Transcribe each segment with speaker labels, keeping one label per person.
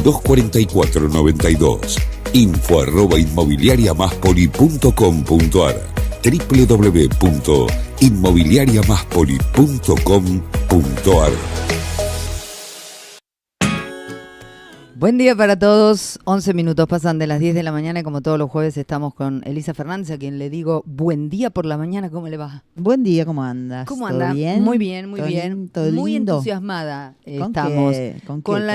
Speaker 1: 244-92. info@inmobiliariamaspoli.com.ar www.inmobiliariamaspoli.com.ar.
Speaker 2: Buen día para todos, 11 minutos pasan de las 10 de la mañana y como todos los jueves estamos con Elisa Fernández, a quien le digo buen día por la mañana. ¿Cómo le va?
Speaker 3: Buen día, ¿cómo andas?
Speaker 2: ¿Cómo
Speaker 3: ¿Todo
Speaker 2: anda?
Speaker 3: bien?
Speaker 2: Muy bien, muy bien.
Speaker 3: ¿Todo
Speaker 2: muy
Speaker 3: lindo?
Speaker 2: entusiasmada
Speaker 3: ¿Con
Speaker 2: estamos.
Speaker 3: qué? ¿Con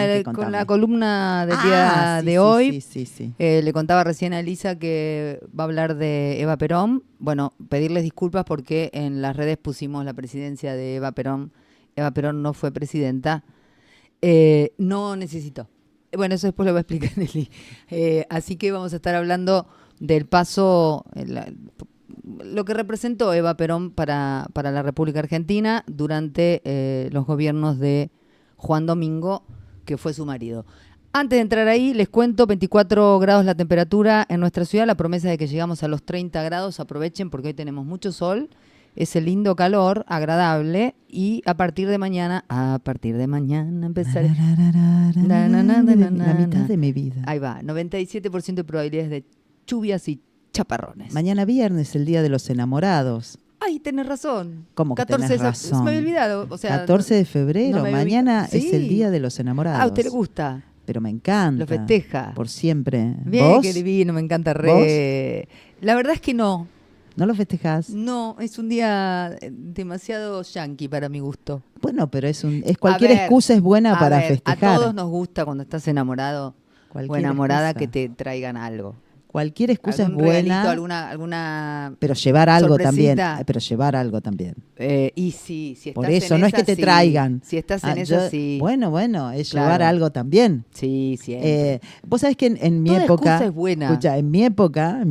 Speaker 2: la columna del día
Speaker 3: sí,
Speaker 2: de hoy.
Speaker 3: Sí.
Speaker 2: Le contaba recién a Elisa que va a hablar de Eva Perón. Bueno, pedirles disculpas porque en las redes pusimos la presidencia de Eva Perón. Eva Perón no fue presidenta. No necesitó. Bueno, eso después lo va a explicar Eli. Así que vamos a estar hablando del paso, lo que representó Eva Perón para la República Argentina durante los gobiernos de Juan Domingo, que fue su marido. Antes de entrar ahí, les cuento, 24 grados la temperatura en nuestra ciudad, la promesa de que llegamos a los 30 grados, aprovechen porque hoy tenemos mucho sol. Ese lindo calor, agradable, y a partir de mañana empezaré.
Speaker 3: La mitad de mi vida.
Speaker 2: Ahí va, 97% de probabilidades de lluvias y chaparrones.
Speaker 3: Mañana viernes, el Día de los Enamorados.
Speaker 2: Ay, tenés razón.
Speaker 3: ¿Cómo que
Speaker 2: 14
Speaker 3: tenés razón?
Speaker 2: Se me había olvidado. O sea,
Speaker 3: 14 de febrero,
Speaker 2: no me había
Speaker 3: mañana
Speaker 2: ubicado.
Speaker 3: es el
Speaker 2: Sí.
Speaker 3: Día de los Enamorados.
Speaker 2: Ah, ¿a usted le gusta?
Speaker 3: Pero me encanta.
Speaker 2: Lo festeja.
Speaker 3: Por siempre.
Speaker 2: Bien,
Speaker 3: ¿Vos?
Speaker 2: qué divino, me encanta re. La verdad es que no.
Speaker 3: ¿No lo festejás?
Speaker 2: No, es un día demasiado yankee para mi gusto.
Speaker 3: Bueno, pero cualquier excusa es buena para festejar.
Speaker 2: A todos nos gusta cuando estás enamorado o enamorada
Speaker 3: excusa.
Speaker 2: que te traigan algo.
Speaker 3: Cualquier excusa es
Speaker 2: ¿Algún regalito,
Speaker 3: buena.
Speaker 2: alguna
Speaker 3: Pero llevar algo también.
Speaker 2: sorpresita?
Speaker 3: Pero llevar algo también.
Speaker 2: Y sí, si estás
Speaker 3: Por eso,
Speaker 2: en
Speaker 3: no
Speaker 2: esa,
Speaker 3: es que te
Speaker 2: sí.
Speaker 3: traigan.
Speaker 2: Si estás en esa, sí.
Speaker 3: Bueno, es
Speaker 2: Claro.
Speaker 3: llevar algo también.
Speaker 2: Sí, siempre.
Speaker 3: Vos sabés que en mi
Speaker 2: Toda
Speaker 3: época.
Speaker 2: excusa es buena.
Speaker 3: Escucha, en mi época,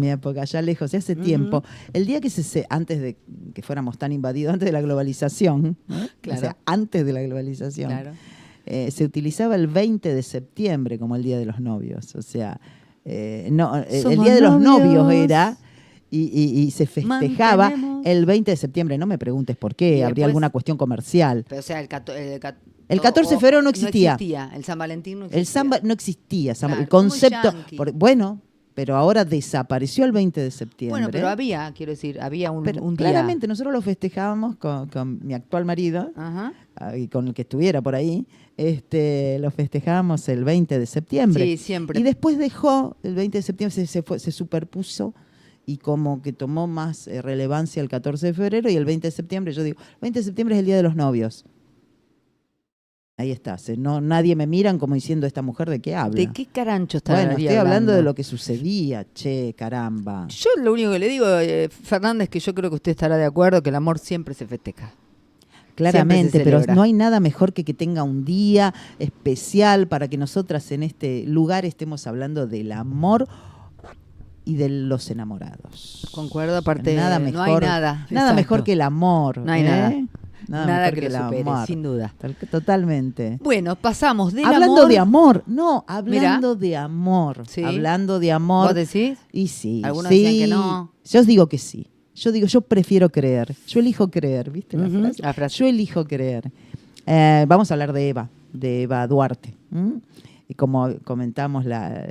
Speaker 3: ya lejos, hace tiempo, el día que antes de que fuéramos tan invadidos, antes de la globalización,
Speaker 2: Claro.
Speaker 3: o sea, antes de la globalización,
Speaker 2: Claro.
Speaker 3: se utilizaba el 20 de septiembre como el Día de los Novios. O sea, el Día de los Novios era, y se festejaba el 20 de septiembre. No me preguntes por qué,
Speaker 2: Y
Speaker 3: habría
Speaker 2: después-
Speaker 3: alguna cuestión comercial.
Speaker 2: Pero, o sea, el
Speaker 3: 14 de febrero no existía.
Speaker 2: El San Valentín no existía.
Speaker 3: El samba no existía.
Speaker 2: Claro,
Speaker 3: El concepto.
Speaker 2: muy yankee.
Speaker 3: Bueno, pero ahora desapareció el 20 de septiembre.
Speaker 2: Bueno, pero había un
Speaker 3: Pero
Speaker 2: día.
Speaker 3: claramente nosotros lo festejábamos con mi actual marido,
Speaker 2: Ajá.
Speaker 3: y con el que estuviera por ahí, lo festejábamos el 20 de septiembre.
Speaker 2: Sí, siempre.
Speaker 3: Y después dejó, el 20 de septiembre se superpuso y como que tomó más relevancia el 14 de febrero y el 20 de septiembre, yo digo, el 20 de septiembre es el Día de los Novios. Ahí está, nadie me miran como diciendo, esta mujer de qué habla.
Speaker 2: ¿De qué carancho está
Speaker 3: Bueno, estoy hablando de lo que sucedía, caramba.
Speaker 2: Yo lo único que le digo, Fernández, que yo creo que usted estará de acuerdo, que el amor siempre se festeja.
Speaker 3: Claramente,
Speaker 2: Siempre se
Speaker 3: pero
Speaker 2: celebra.
Speaker 3: no hay nada mejor que tenga un día especial para que nosotras en este lugar estemos hablando del amor y de los enamorados.
Speaker 2: Concuerdo, aparte,
Speaker 3: nada
Speaker 2: no
Speaker 3: mejor,
Speaker 2: hay nada.
Speaker 3: Nada
Speaker 2: Exacto.
Speaker 3: mejor que el amor.
Speaker 2: No hay nada. Nada
Speaker 3: mejor
Speaker 2: que lo
Speaker 3: el
Speaker 2: supere,
Speaker 3: amor.
Speaker 2: sin duda.
Speaker 3: Totalmente.
Speaker 2: Bueno, pasamos del
Speaker 3: Hablando
Speaker 2: amor.
Speaker 3: de amor, no, hablando de amor.
Speaker 2: Sí.
Speaker 3: Hablando de amor.
Speaker 2: ¿Vos decís?
Speaker 3: Y sí.
Speaker 2: Algunos
Speaker 3: sí.
Speaker 2: decían que no.
Speaker 3: Yo digo que sí. Yo prefiero creer. Yo elijo creer, ¿viste la
Speaker 2: Ujú,
Speaker 3: frase?
Speaker 2: la frase.
Speaker 3: Yo elijo creer. Vamos a hablar de Eva Duarte. Y como comentamos la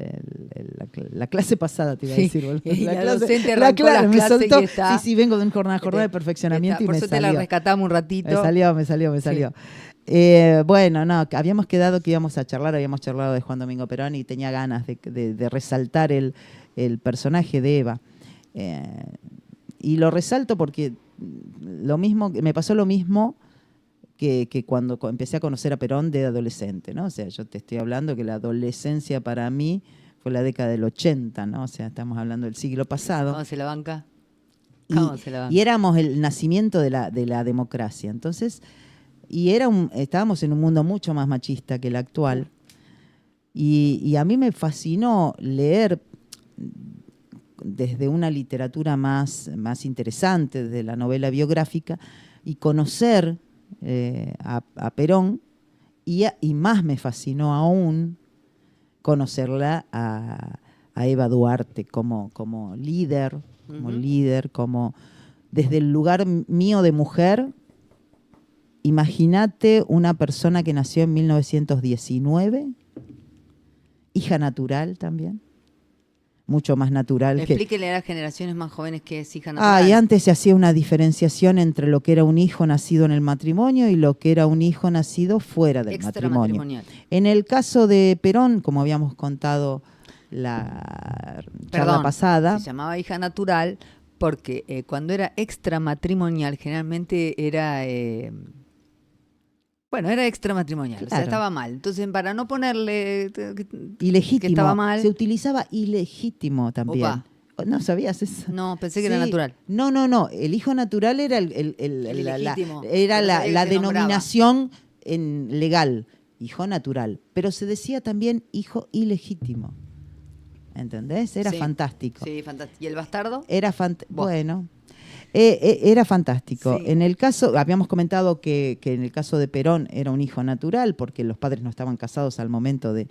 Speaker 3: clase pasada, te iba a
Speaker 2: Sí.
Speaker 3: decir. Boludo.
Speaker 2: Y la
Speaker 3: clase,
Speaker 2: docente arrancó la
Speaker 3: me
Speaker 2: clase
Speaker 3: soltó.
Speaker 2: y está.
Speaker 3: Sí, vengo de una jornada de perfeccionamiento y
Speaker 2: Por
Speaker 3: me
Speaker 2: eso te la
Speaker 3: salió.
Speaker 2: rescatamos un ratito.
Speaker 3: Me salió. Bueno, no, habíamos quedado que íbamos a charlar, habíamos charlado de Juan Domingo Perón y tenía ganas de resaltar el personaje de Eva. Y lo resalto porque me pasó lo mismo que cuando empecé a conocer a Perón de adolescente, ¿no? O sea, yo te estoy hablando que la adolescencia para mí fue la década del 80, ¿no? O sea, estamos hablando del siglo pasado.
Speaker 2: ¿Cómo se la banca?
Speaker 3: Y éramos el nacimiento de la democracia. Entonces, estábamos en un mundo mucho más machista que el actual. Y a mí me fascinó leer desde una literatura más interesante, desde la novela biográfica, y conocer a Perón, y más me fascinó aún conocerla a Eva Duarte como líder, como desde el lugar mío de mujer. Imagínate una persona que nació en 1919 hija natural también. Mucho más natural que...
Speaker 2: Explíquele a las generaciones más jóvenes qué es hija natural.
Speaker 3: Y antes se hacía una diferenciación entre lo que era un hijo nacido en el matrimonio y lo que era un hijo nacido fuera del matrimonio.
Speaker 2: Extramatrimonial.
Speaker 3: En el caso de Perón, como habíamos contado la charla pasada...
Speaker 2: Se llamaba hija natural porque cuando era extramatrimonial generalmente era... era extramatrimonial, o sea, estaba mal. Entonces, para no ponerle
Speaker 3: ilegítimo,
Speaker 2: que estaba mal,
Speaker 3: se utilizaba ilegítimo también.
Speaker 2: Opa.
Speaker 3: ¿No sabías eso?
Speaker 2: No, pensé que era natural.
Speaker 3: No. El hijo natural era la denominación legal, hijo natural. Pero se decía también hijo ilegítimo. ¿Entendés? Era fantástico.
Speaker 2: Sí, fantástico. ¿Y el bastardo?
Speaker 3: Era bueno. Era fantástico.
Speaker 2: Sí.
Speaker 3: En el caso, habíamos comentado que en el caso de Perón era un hijo natural porque los padres no estaban casados al momento de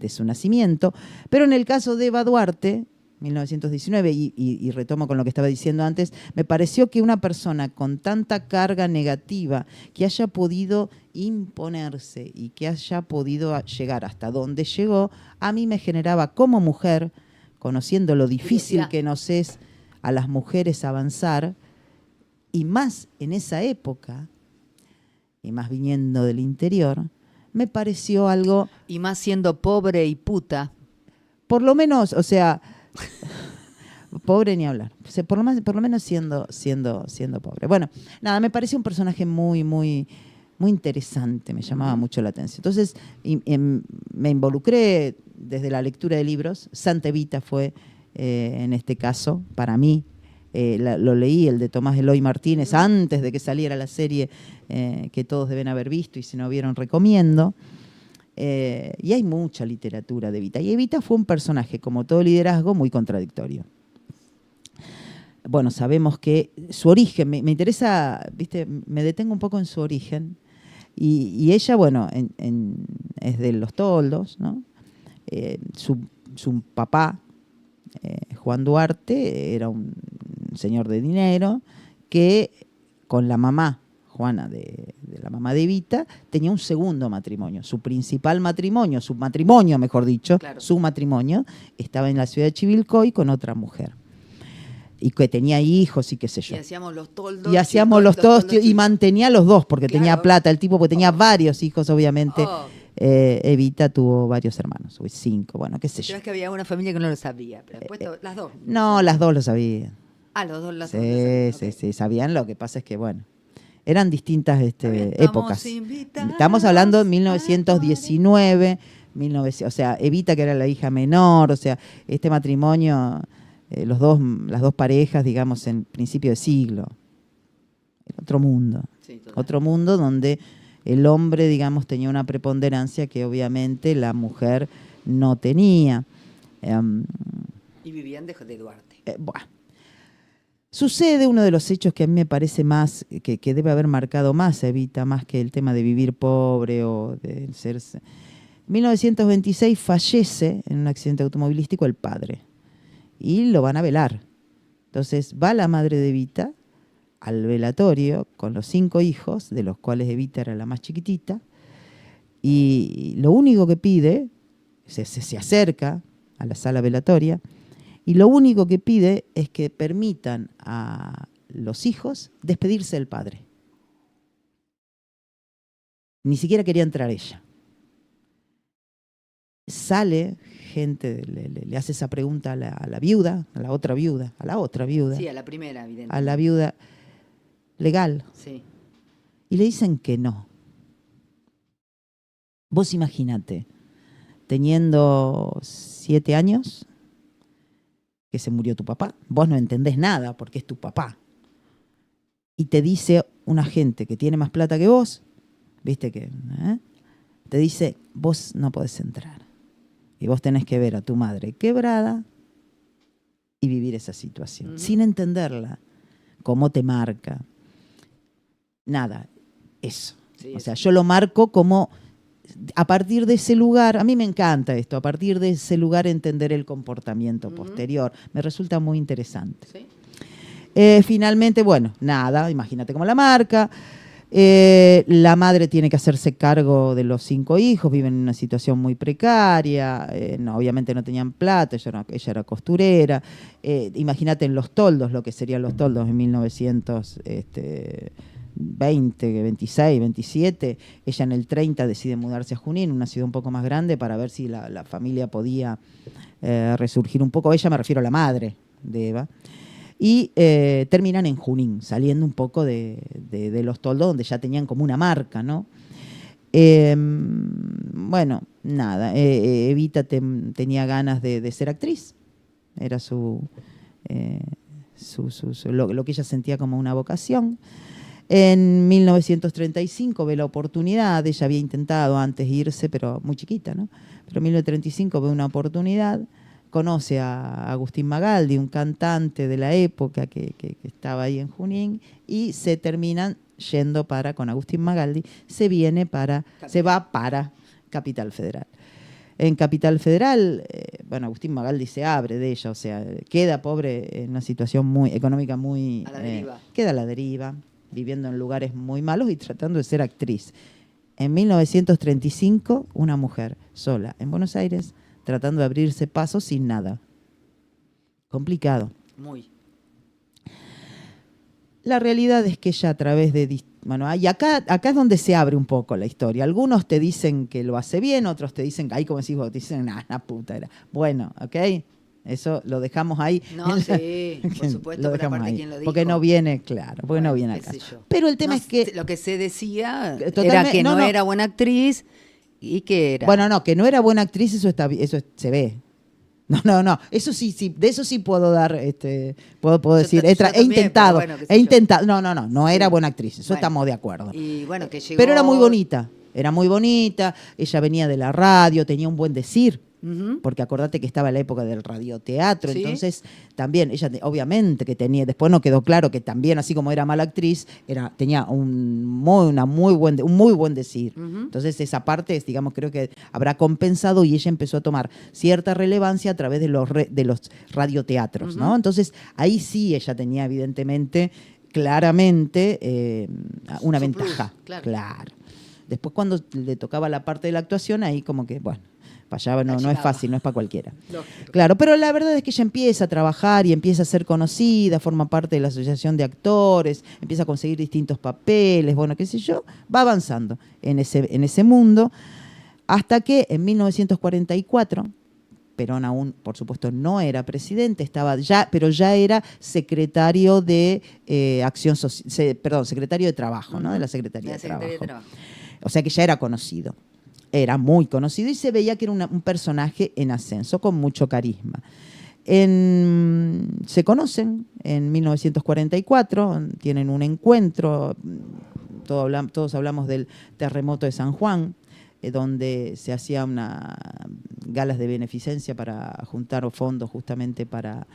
Speaker 3: su nacimiento, pero en el caso de Eva Duarte, 1919, y retomo con lo que estaba diciendo antes, me pareció que una persona con tanta carga negativa que haya podido imponerse y que haya podido llegar hasta donde llegó, a mí me generaba como mujer, conociendo lo difícil que nos es a las mujeres avanzar, y más en esa época, y más viniendo del interior, me pareció algo...
Speaker 2: Y más siendo pobre y puta.
Speaker 3: Por lo menos, o sea, pobre ni hablar. O sea, por lo menos siendo pobre. Bueno, nada, me pareció un personaje muy, muy, muy interesante, me llamaba mucho la atención. Entonces, me involucré desde la lectura de libros. Santa Evita fue, en este caso, para mí, lo leí, el de Tomás Eloy Martínez, antes de que saliera la serie que todos deben haber visto, y si no vieron, recomiendo. Y hay mucha literatura de Evita. Y Evita fue un personaje, como todo liderazgo, muy contradictorio. Bueno, sabemos que su origen, me interesa, ¿viste? Me detengo un poco en su origen. Y ella, bueno, es de los Toldos, ¿no? Su papá, Juan Duarte, era un señor de dinero que con la mamá, Juana, de la mamá de Evita, tenía un segundo matrimonio. Su principal matrimonio, su matrimonio, mejor dicho, claro, su matrimonio, estaba en la ciudad de Chivilcoy con otra mujer. Y que tenía hijos y qué sé yo.
Speaker 2: Y hacíamos los toldos.
Speaker 3: Y hacíamos los toldos y mantenía a los dos, porque claro, tenía plata el tipo, porque tenía varios hijos, obviamente. Evita tuvo varios hermanos, 5, bueno, qué sé yo.
Speaker 2: Es que había una familia que no lo sabía, pero después las dos.
Speaker 3: No, las dos lo sabían.
Speaker 2: Los dos las
Speaker 3: sí, sabían. Lo que pasa es que, bueno, eran distintas épocas. Estamos hablando de 1919, o sea, Evita, que era la hija menor, o sea, este matrimonio, las dos parejas, digamos, en principio de siglo. Era otro mundo. Sí, otro mundo donde el hombre, digamos, tenía una preponderancia que obviamente la mujer no tenía.
Speaker 2: Y vivían de Duarte.
Speaker 3: Sucede uno de los hechos que a mí me parece más, que debe haber marcado más a Evita, más que el tema de vivir pobre o de ser... En 1926 fallece en un accidente automovilístico el padre y lo van a velar. Entonces va la madre de Evita al velatorio con los 5 hijos, de los cuales Evita era la más chiquitita, y lo único que pide, se acerca a la sala velatoria, y lo único que pide es que permitan a los hijos despedirse del padre. Ni siquiera quería entrar ella. Sale gente, le hace esa pregunta a la viuda, a la otra viuda.
Speaker 2: Sí, a la primera, evidentemente.
Speaker 3: A la viuda legal.
Speaker 2: Sí.
Speaker 3: Y le dicen que no. Vos imagínate, teniendo 7 años, que se murió tu papá. Vos no entendés nada porque es tu papá. Y te dice una gente que tiene más plata que vos, viste que, te dice, vos no podés entrar. Y vos tenés que ver a tu madre quebrada y vivir esa situación, sin entenderla, cómo te marca. Nada, eso. Sí, o sea, yo lo marco como... A partir de ese lugar, a mí me encanta esto, a partir de ese lugar entender el comportamiento posterior. Me resulta muy interesante. ¿Sí? Finalmente, bueno, nada, imagínate cómo la marca. La madre tiene que hacerse cargo de los 5 hijos, viven en una situación muy precaria, obviamente no tenían plata, ella era costurera. Imagínate en Los Toldos, lo que serían Los Toldos en 1920, 26, 27. Ella en el 30 decide mudarse a Junín, una ciudad un poco más grande, para ver si la familia podía resurgir un poco. Ella, me refiero a la madre de Eva. Y terminan en Junín, saliendo un poco de Los Toldos, donde ya tenían como una marca, ¿no? Bueno, nada, Evita tenía ganas de ser actriz, era lo que ella sentía como una vocación. En 1935 ve la oportunidad, ella había intentado antes irse, pero muy chiquita, ¿no? Pero en 1935 ve una oportunidad. Conoce a Agustín Magaldi, un cantante de la época que estaba ahí en Junín, y se terminan yendo con Agustín Magaldi, se va para Capital Federal. En Capital Federal, bueno, Agustín Magaldi se abre de ella, o sea, queda pobre en una situación muy económica muy...
Speaker 2: A la deriva.
Speaker 3: Queda a la deriva, viviendo en lugares muy malos y tratando de ser actriz. En 1935, una mujer sola en Buenos Aires, tratando de abrirse paso sin nada. Complicado.
Speaker 2: Muy.
Speaker 3: La realidad es que ella a través de... Bueno, y acá es donde se abre un poco la historia. Algunos te dicen que lo hace bien, otros te dicen, ahí como decís vos, te dicen, una puta era. Bueno, ¿ok? Eso lo dejamos ahí.
Speaker 2: No, sí, por supuesto,
Speaker 3: lo
Speaker 2: pero
Speaker 3: dejamos
Speaker 2: aparte
Speaker 3: ahí,
Speaker 2: quién lo dijo.
Speaker 3: porque no viene, claro, porque
Speaker 2: Bueno,
Speaker 3: no viene
Speaker 2: qué
Speaker 3: acá.
Speaker 2: sé yo.
Speaker 3: Pero el tema es que...
Speaker 2: Lo que se decía
Speaker 3: Totalmente,
Speaker 2: era que no,
Speaker 3: no.
Speaker 2: era buena actriz y que era...
Speaker 3: Bueno, no, que no era buena actriz, eso se ve. No, eso sí, de eso sí puedo dar, puedo decir,
Speaker 2: yo
Speaker 3: he
Speaker 2: también,
Speaker 3: intentado,
Speaker 2: pero bueno, qué sé yo.
Speaker 3: no era
Speaker 2: Sí.
Speaker 3: buena actriz, eso
Speaker 2: Bueno,
Speaker 3: estamos de acuerdo.
Speaker 2: Y bueno, que llegó...
Speaker 3: Pero era muy bonita, ella venía de la radio, tenía un buen decir,
Speaker 2: Ujú.
Speaker 3: porque acordate que estaba en la época del radioteatro,
Speaker 2: Sí.
Speaker 3: entonces también ella obviamente que tenía, después no quedó claro que también, así como era mala actriz, tenía un muy buen decir.
Speaker 2: Ujú.
Speaker 3: Entonces esa parte, digamos, creo que habrá compensado y ella empezó a tomar cierta relevancia a través de los radioteatros, ¿no?
Speaker 2: Ujú.
Speaker 3: Entonces ahí sí ella tenía evidentemente, claramente, una
Speaker 2: Su
Speaker 3: ventaja.
Speaker 2: plus, claro.
Speaker 3: Claro. Después cuando le tocaba la parte de la actuación, ahí como que, bueno, para allá no es
Speaker 2: Achicaba.
Speaker 3: fácil, no es para cualquiera.
Speaker 2: Lógico.
Speaker 3: Claro, pero la verdad es que ella empieza a trabajar y empieza a ser conocida, forma parte de la Asociación de Actores, empieza a conseguir distintos papeles, bueno, qué sé yo, va avanzando en ese mundo, hasta que en 1944, Perón aún, por supuesto, no era presidente, pero ya era secretario de secretario de Trabajo, ¿no? De la Secretaría de Trabajo. O sea que ya era conocido. Era muy conocido y se veía que era un personaje en ascenso, con mucho carisma. Se conocen en 1944, tienen un encuentro, todos hablamos del terremoto de San Juan, donde se hacía galas de beneficencia para juntar fondos justamente para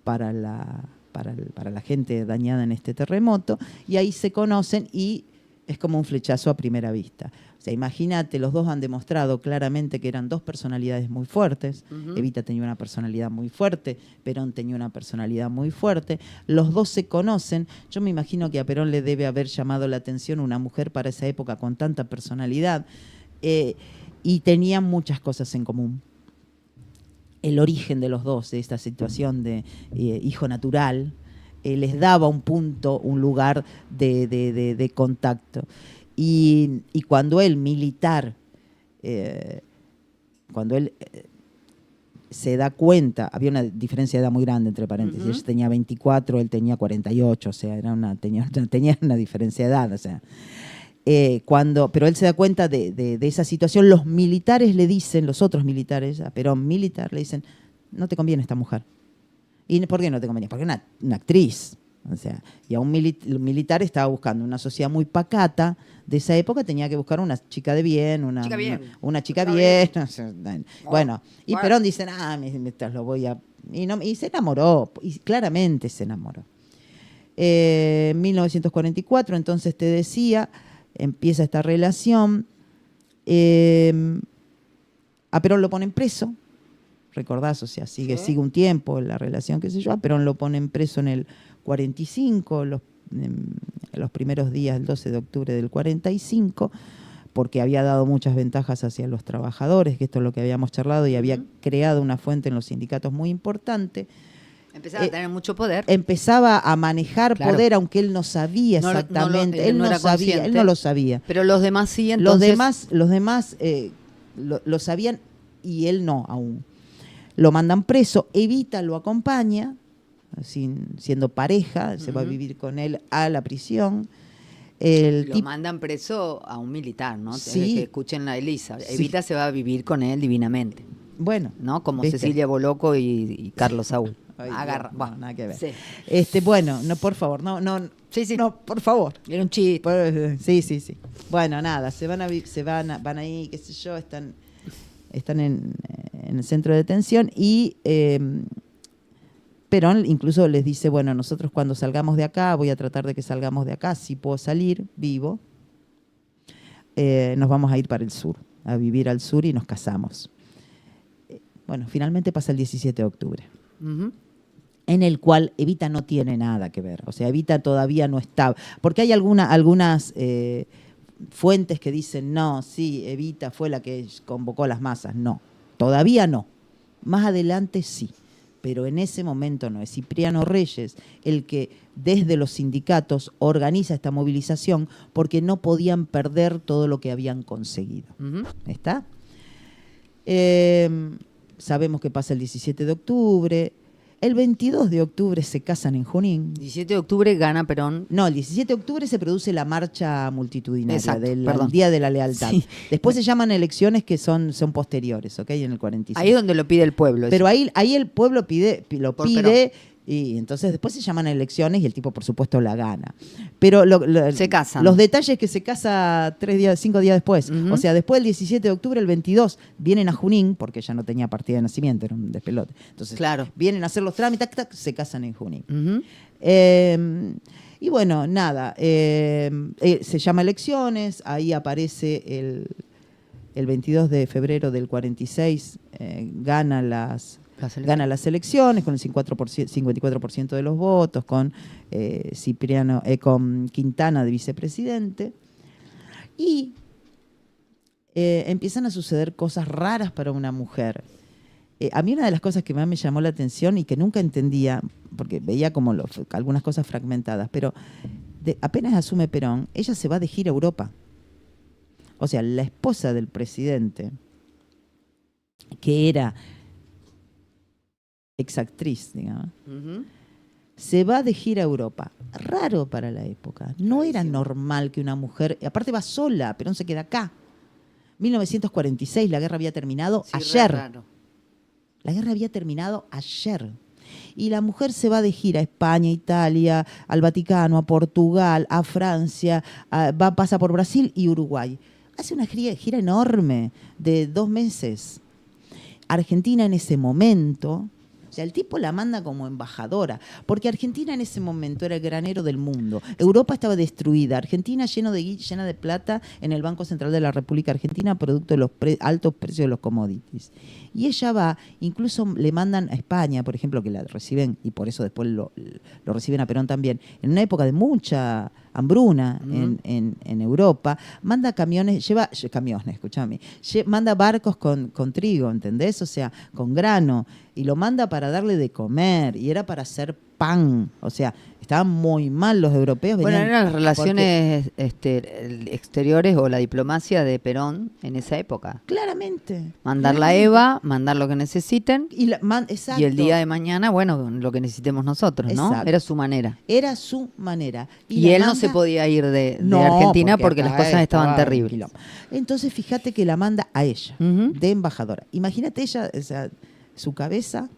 Speaker 3: la gente dañada en este terremoto, y ahí se conocen y es como un flechazo a primera vista. O sea, imagínate, los dos han demostrado claramente que eran dos personalidades muy fuertes.
Speaker 2: Ujú.
Speaker 3: Evita tenía una personalidad muy fuerte, Perón tenía una personalidad muy fuerte. Los dos se conocen. Yo me imagino que a Perón le debe haber llamado la atención una mujer para esa época con tanta personalidad. Y tenían muchas cosas en común. El origen de los dos, de esta situación de hijo natural, les daba un lugar de contacto. Y cuando él, militar, se da cuenta, había una diferencia de edad muy grande, entre paréntesis,
Speaker 2: Uh-huh.
Speaker 3: ella tenía 24, él tenía 48, o sea, tenía una diferencia de edad, o sea. Pero él se da cuenta de esa situación, los militares le dicen, los otros militares, a Perón militar, le dicen, no te conviene esta mujer. ¿Y por qué no te convenía? Porque era una actriz. O sea, y a un militar estaba buscando una sociedad muy pacata de esa época, tenía que buscar una chica de bien, una chica bien. O sea, bueno, y Perón dice, mientras lo voy a... Y se enamoró, y claramente se enamoró. 1944, entonces te decía, empieza esta relación. A Perón lo ponen preso. Recordás, o sea, sigue un tiempo la relación, qué sé yo. A Perón lo ponen preso en el 45, los primeros días, el 12 de octubre del 45, porque había dado muchas ventajas hacia los trabajadores, que esto es lo que habíamos charlado, y había creado una fuente en los sindicatos muy importante.
Speaker 2: Empezaba a tener mucho poder.
Speaker 3: Empezaba a manejar
Speaker 2: Claro.
Speaker 3: poder, aunque él no sabía exactamente, él no
Speaker 2: era
Speaker 3: sabía,
Speaker 2: consciente,
Speaker 3: él no lo sabía.
Speaker 2: Pero los demás sí, entonces.
Speaker 3: Los demás lo sabían y él no aún. Lo mandan preso, Evita lo acompaña, siendo pareja, se va a vivir con él a la prisión.
Speaker 2: Lo mandan preso a un militar, ¿no?
Speaker 3: Sí.
Speaker 2: Que escuchen la Elisa.
Speaker 3: Sí.
Speaker 2: Evita se va a vivir con él divinamente,
Speaker 3: Bueno,
Speaker 2: ¿no? Como
Speaker 3: ¿viste?
Speaker 2: Cecilia Boloco y Carlos Saúl.
Speaker 3: Ay,
Speaker 2: Agarra.
Speaker 3: Dios,
Speaker 2: Bueno,
Speaker 3: no, nada que ver.
Speaker 2: sí.
Speaker 3: Bueno, no, por favor, no,
Speaker 2: Sí.
Speaker 3: no, por favor.
Speaker 2: Era un chiste.
Speaker 3: Sí. Bueno, nada, van ahí, qué sé yo, están en el centro de detención y Perón incluso les dice, bueno, nosotros cuando salgamos de acá, voy a tratar de que salgamos de acá, si puedo salir vivo, nos vamos a ir para el sur, a vivir al sur y nos casamos. Bueno, finalmente pasa el 17 de octubre.
Speaker 2: Ujú.
Speaker 3: En el cual Evita no tiene nada que ver. O sea, Evita todavía no está. Porque hay algunas fuentes que dicen, no, sí, Evita fue la que convocó a las masas. No, todavía no. Más adelante sí, pero en ese momento no. Es Cipriano Reyes el que desde los sindicatos organiza esta movilización porque no podían perder todo lo que habían conseguido.
Speaker 2: Ujú.
Speaker 3: ¿Está? Sabemos que pasa el 17 de octubre. El 22 de octubre se casan en Junín.
Speaker 2: 17 de octubre gana Perón.
Speaker 3: No, el 17 de octubre se produce la marcha multitudinaria
Speaker 2: Exacto,
Speaker 3: del
Speaker 2: perdón.
Speaker 3: Día de la Lealtad.
Speaker 2: Sí.
Speaker 3: Después se llaman elecciones que son posteriores, ¿ok? En el 45.
Speaker 2: Ahí es donde lo pide el pueblo.
Speaker 3: Pero ahí el pueblo lo
Speaker 2: Por
Speaker 3: pide y entonces después se llaman elecciones y el tipo, por supuesto, la gana. Pero
Speaker 2: Se casan.
Speaker 3: Los detalles que se casa 5 días después.
Speaker 2: Ujú.
Speaker 3: O sea, después del 17 de octubre, el 22, vienen a Junín, porque ella no tenía partida de nacimiento, era un despelote. Entonces,
Speaker 2: Claro.
Speaker 3: vienen a hacer los trámites, se casan en Junín.
Speaker 2: Ujú.
Speaker 3: Y bueno, nada, se llama elecciones, ahí aparece el 22 de febrero del 46, gana las elecciones con el 54% de los votos, con con Quintana de vicepresidente. Y empiezan a suceder cosas raras para una mujer. A mí una de las cosas que más me llamó la atención y que nunca entendía, porque veía como algunas cosas fragmentadas, pero apenas asume Perón, ella se va de gira a Europa. O sea, la esposa del presidente, que era exactriz, digamos,
Speaker 2: Ujú.
Speaker 3: se va de gira a Europa. Raro para la época. No era normal que una mujer, aparte va sola, Perón se queda acá. 1946, la guerra había terminado
Speaker 2: Sí,
Speaker 3: ayer.
Speaker 2: raro.
Speaker 3: La guerra había terminado ayer. Y la mujer se va de gira a España, Italia, al Vaticano, a Portugal, a Francia, pasa por Brasil y Uruguay. Hace una gira enorme de 2 meses. Argentina en ese momento, o sea, el tipo la manda como embajadora, porque Argentina en ese momento era el granero del mundo. Europa estaba destruida, Argentina llena de plata en el Banco Central de la República Argentina, producto de los altos precios de los commodities. Y ella va, incluso le mandan a España, por ejemplo, que la reciben, y por eso después lo reciben a Perón también, en una época de mucha hambruna en Europa, manda camiones, manda barcos con trigo, ¿entendés? O sea, con grano, y lo manda para darle de comer, y era para hacer pan, o sea, estaban muy mal los europeos.
Speaker 2: Bueno,
Speaker 3: venían
Speaker 2: eran las relaciones exteriores o la diplomacia de Perón en esa época.
Speaker 3: claramente.
Speaker 2: Mandar la EVA, mandar lo que necesiten
Speaker 3: Exacto.
Speaker 2: y el día de mañana, bueno, lo que necesitemos nosotros, ¿no?
Speaker 3: Exacto.
Speaker 2: Era su manera.
Speaker 3: Era su manera.
Speaker 2: Y
Speaker 3: la
Speaker 2: él no
Speaker 3: manda-
Speaker 2: se podía ir de
Speaker 3: No,
Speaker 2: Argentina porque las
Speaker 3: acá
Speaker 2: cosas estaban
Speaker 3: estaba
Speaker 2: terribles.
Speaker 3: quilombo. Entonces, fíjate que la manda a ella,
Speaker 2: Ujú.
Speaker 3: de embajadora. Imagínate ella, o sea, su cabeza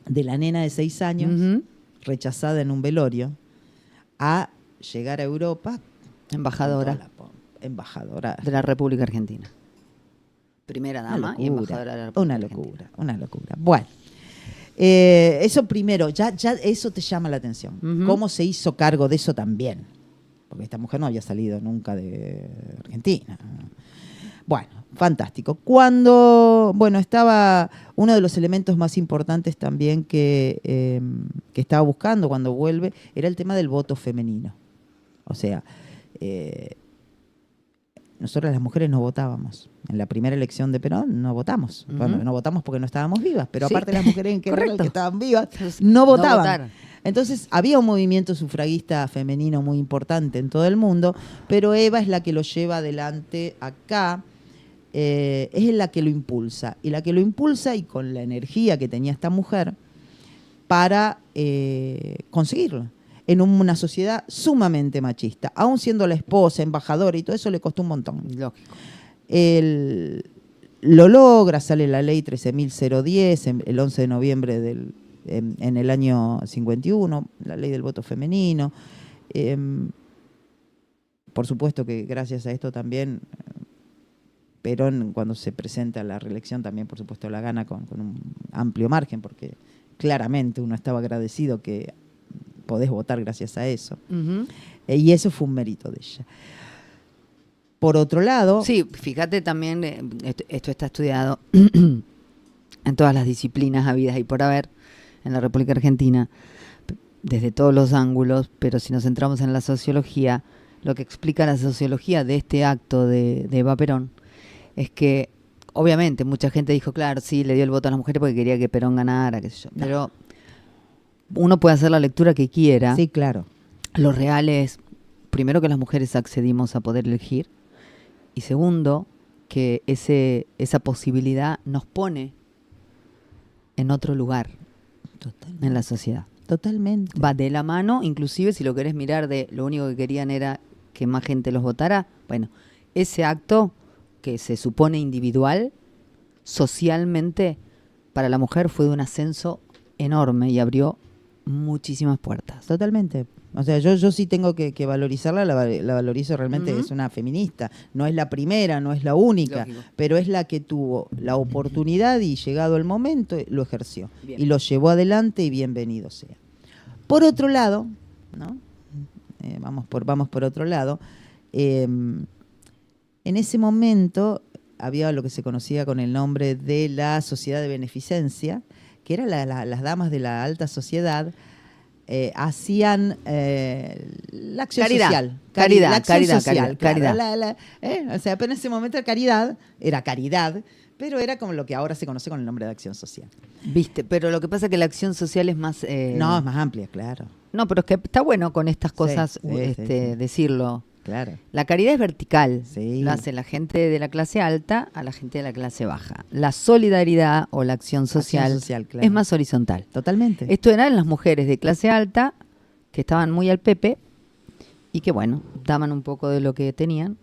Speaker 3: de la nena de 6 años,
Speaker 2: Ujú.
Speaker 3: rechazada en un velorio, a llegar a Europa.
Speaker 2: Embajadora
Speaker 3: con toda la embajadora.
Speaker 2: de la República Argentina. Primera dama y embajadora de la República Argentina.
Speaker 3: Una locura. Bueno, eso primero, ya eso te llama la atención.
Speaker 2: Ujú.
Speaker 3: ¿Cómo se hizo cargo de eso también? Porque esta mujer no había salido nunca de Argentina. Bueno, fantástico. Cuando, estaba uno de los elementos más importantes también que estaba buscando cuando vuelve, era el tema del voto femenino. O sea, nosotras las mujeres no votábamos. En la primera elección de Perón no votamos.
Speaker 2: Ujú.
Speaker 3: Bueno, no votamos porque no estábamos vivas, pero
Speaker 2: Sí.
Speaker 3: aparte las mujeres en general
Speaker 2: Correcto.
Speaker 3: que estaban vivas no votaban.
Speaker 2: votar.
Speaker 3: Entonces había un movimiento sufragista femenino muy importante en todo el mundo, pero Eva es la que lo lleva adelante acá, es la que lo impulsa. Y la que lo impulsa, y con la energía que tenía esta mujer, para conseguirlo. En una sociedad sumamente machista. Aún siendo la esposa, embajadora y todo eso, le costó un montón.
Speaker 2: Lógico.
Speaker 3: Lo logra, sale la ley 13.010 el 11 de noviembre en el año 51, la ley del voto femenino. Por supuesto que gracias a esto también Perón, cuando se presenta a la reelección, también por supuesto la gana con un amplio margen, porque claramente uno estaba agradecido que podés votar gracias a eso.
Speaker 2: Ujú.
Speaker 3: Y eso fue un mérito de ella. Por otro lado...
Speaker 2: Sí, fíjate también, esto está estudiado en todas las disciplinas habidas y por haber en la República Argentina, desde todos los ángulos, pero si nos centramos en la sociología, lo que explica la sociología de este acto de Eva Perón es que, obviamente, mucha gente dijo, claro, sí, le dio el voto a las mujeres porque quería que Perón ganara, qué sé yo, pero uno puede hacer la lectura que quiera.
Speaker 3: Sí, claro.
Speaker 2: Lo real es, primero, que las mujeres accedimos a poder elegir, y segundo, que esa posibilidad nos pone en otro lugar
Speaker 3: Totalmente.
Speaker 2: en la sociedad.
Speaker 3: Totalmente.
Speaker 2: Va de la mano, inclusive si lo querés mirar de lo único que querían era que más gente los votara. Bueno, ese acto que se supone individual, socialmente, para la mujer fue de un ascenso enorme y abrió muchísimas puertas.
Speaker 3: Totalmente. O sea, yo sí tengo que valorizarla, la valorizo realmente,
Speaker 2: Ujú.
Speaker 3: es una feminista. No es la primera, no es la única,
Speaker 2: Lógico.
Speaker 3: pero es la que tuvo la oportunidad y llegado el momento, lo ejerció.
Speaker 2: Bien.
Speaker 3: Y lo llevó adelante y bienvenido sea. Por otro lado, ¿no? Vamos por otro lado, en ese momento había lo que se conocía con el nombre de la Sociedad de Beneficencia, que eran las damas de la alta sociedad, hacían la acción
Speaker 2: Caridad,
Speaker 3: social.
Speaker 2: caridad,
Speaker 3: La acción
Speaker 2: caridad,
Speaker 3: social,
Speaker 2: caridad,
Speaker 3: claro, o sea, pero en ese momento era caridad, pero era como lo que ahora se conoce con el nombre de acción social.
Speaker 2: Viste, pero lo que pasa es que la acción social es más...
Speaker 3: No, es más amplia, claro.
Speaker 2: No, pero es que está bueno con estas cosas
Speaker 3: Sí, sí.
Speaker 2: decirlo.
Speaker 3: Claro.
Speaker 2: La caridad es vertical,
Speaker 3: Sí.
Speaker 2: lo hace la gente de la clase alta a la gente de la clase baja. La solidaridad o la acción social,
Speaker 3: claro.
Speaker 2: es más horizontal.
Speaker 3: Totalmente.
Speaker 2: Esto eran las mujeres de clase alta que estaban muy al pepe y que, bueno, daban un poco de lo que tenían.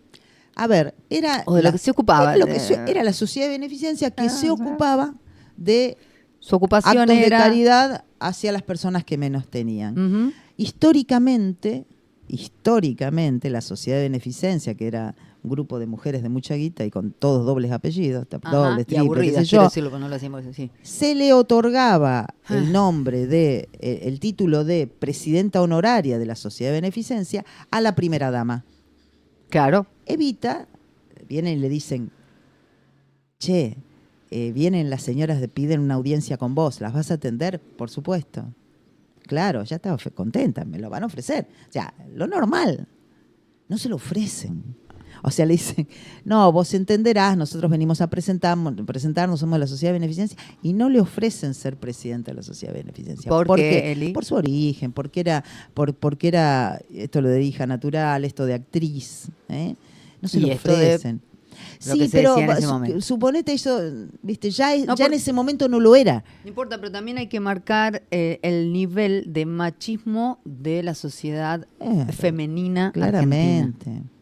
Speaker 3: A ver, era...
Speaker 2: O de lo que se ocupaba.
Speaker 3: Era la sociedad de beneficencia que se ocupaba de
Speaker 2: Su ocupación
Speaker 3: actos de
Speaker 2: era...
Speaker 3: caridad hacia las personas que menos tenían.
Speaker 2: Ujú.
Speaker 3: Históricamente, la sociedad de beneficencia, que era un grupo de mujeres de mucha guita y con todos dobles apellidos,
Speaker 2: Ajá,
Speaker 3: dobles,
Speaker 2: y
Speaker 3: triples,
Speaker 2: aburridas,
Speaker 3: qué sé
Speaker 2: quiero
Speaker 3: yo,
Speaker 2: decirlo, pero no lo hacíamos así.
Speaker 3: se le otorgaba
Speaker 2: Ah.
Speaker 3: el nombre de, el título de presidenta honoraria de la sociedad de beneficencia a la primera dama.
Speaker 2: Claro.
Speaker 3: Evita, vienen y le dicen, che, vienen las señoras, piden una audiencia con vos, ¿las vas a atender? Por supuesto. Claro, ya estaba contenta, me lo van a ofrecer. O sea, lo normal. No se lo ofrecen. O sea, le dicen, no, vos entenderás, nosotros venimos a presentarnos, somos de la Sociedad de Beneficencia, y no le ofrecen ser presidenta de la Sociedad de Beneficencia.
Speaker 2: ¿Por qué, Eli?
Speaker 3: Por su origen, porque era esto lo de hija natural, esto de actriz, ¿eh? No se
Speaker 2: Y
Speaker 3: lo
Speaker 2: esto de
Speaker 3: ofrecen.
Speaker 2: lo que
Speaker 3: Sí,
Speaker 2: se
Speaker 3: pero
Speaker 2: decía en ese momento.
Speaker 3: suponete eso, viste, ya
Speaker 2: No,
Speaker 3: en ese momento no lo era.
Speaker 2: No importa, pero también hay que marcar el nivel de machismo de la sociedad femenina argentina.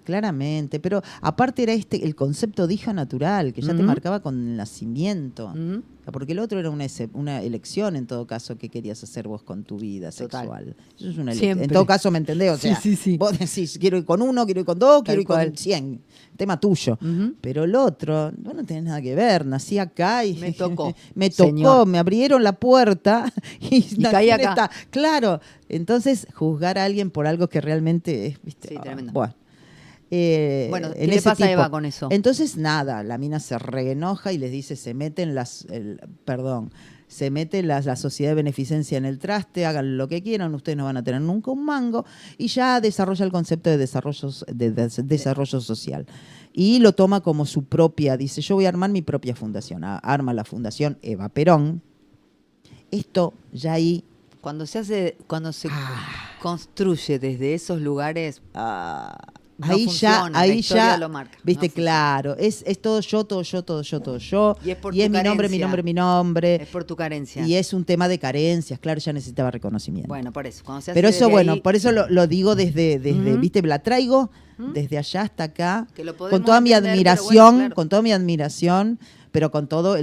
Speaker 3: Claramente, pero aparte era el concepto de hija natural, que ya te
Speaker 2: Ujú.
Speaker 3: marcaba con el nacimiento.
Speaker 2: Ujú.
Speaker 3: Porque el otro era una elección, en todo caso, que querías hacer vos con tu vida
Speaker 2: Total.
Speaker 3: sexual. Eso es una
Speaker 2: Siempre.
Speaker 3: En todo caso, ¿me entendés? O
Speaker 2: Sí,
Speaker 3: sea,
Speaker 2: sí, sí.
Speaker 3: vos decís, quiero ir con uno, quiero ir con dos,
Speaker 2: Tal
Speaker 3: quiero ir
Speaker 2: cual.
Speaker 3: con 100. Tema tuyo.
Speaker 2: Ujú.
Speaker 3: Pero el otro, vos no tenés nada que ver. Nací acá y
Speaker 2: Me tocó,
Speaker 3: me tocó,
Speaker 2: señor.
Speaker 3: me abrieron la puerta y
Speaker 2: caí
Speaker 3: ¿quién
Speaker 2: acá.
Speaker 3: está? Claro. Entonces, juzgar a alguien por algo que realmente es, ¿viste?
Speaker 2: Sí, tremendo.
Speaker 3: Bueno.
Speaker 2: Bueno, ¿qué
Speaker 3: en
Speaker 2: le
Speaker 3: ese
Speaker 2: pasa a
Speaker 3: tipo.
Speaker 2: Eva con eso?
Speaker 3: Entonces, nada, la mina se reenoja y les dice, se mete la sociedad de beneficencia en el traste, hagan lo que quieran, ustedes no van a tener nunca un mango, y ya desarrolla el concepto de desarrollo social. Y lo toma como su propia, dice, yo voy a armar mi propia fundación. Arma la fundación Eva Perón. Esto ya ahí...
Speaker 2: Cuando se construye desde esos lugares, no
Speaker 3: ahí
Speaker 2: funciona, la
Speaker 3: ahí
Speaker 2: historia
Speaker 3: ya,
Speaker 2: lo marca,
Speaker 3: viste,
Speaker 2: no funciona.
Speaker 3: claro, es todo yo, todo yo, todo yo, todo yo.
Speaker 2: Y es por
Speaker 3: y es
Speaker 2: tu
Speaker 3: mi nombre, mi
Speaker 2: carencia.
Speaker 3: nombre, mi nombre.
Speaker 2: Es por tu carencia.
Speaker 3: Y es un tema de carencias, claro, ya necesitaba reconocimiento.
Speaker 2: Bueno, por eso. Cuando se hace
Speaker 3: Pero eso,
Speaker 2: desde
Speaker 3: bueno,
Speaker 2: ahí,
Speaker 3: por eso lo digo desde
Speaker 2: Ujú.
Speaker 3: viste, la traigo desde allá hasta acá,
Speaker 2: Que lo podemos
Speaker 3: con toda mi
Speaker 2: entender, pero
Speaker 3: admiración,
Speaker 2: bueno, claro.
Speaker 3: con toda mi admiración, pero con todo